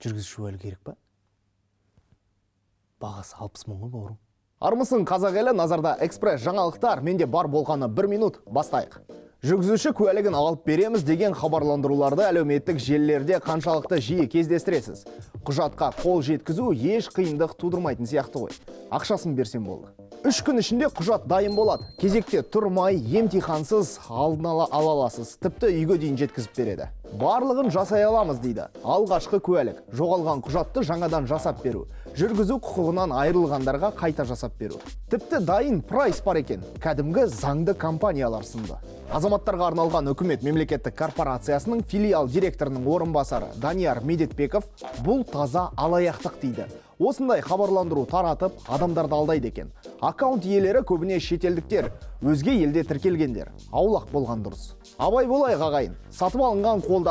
Жүргізуші куәлігі керек па? Бағасы 60 мың ғой бауырым. Армысың қазақ елі, назарда экспресс жаңалықтар. Менде бар болғаны 1 минут, бастайық. Жүргізуші куәлігін алып береміз деген хабарландыруларды әлеуметтік желілерде қаншалықты жиі кездестіресіз. Құжатқа қол жеткізу еш қиындық тудырмайтын сияқты ғой. Ақшасын берсем болды. 3 күн ішінде құжат дайын болады. Кезекте тұрмай, емтихансыз алдын ала аласыз. Тіпті үйге дейін жеткізіп береді. Барлығын жасай аламыз дейді. Алғашқы куәлік, жоғалған құжатты жаңадан жасап беру, жүргізу құқығынан айырылғандарға қайта жасап беру. Тіпті дайын прайс бар екен. Кәдімгі заңды компаниялар сынды. Азаматтарға арналған үкімет мемлекеттік корпорациясының филиал директорының орынбасары Данияр Медетбеков бұл таза алаяқтық дейді. Осындай хабарландыру таратып, адамдарды алдайды екен. Аккаунт иелері көбіне шетелдіктер, өзге елде тіркелгендер. Аулақ болған дұрыс. Абай болайық ағайын. Сатып алынған қолда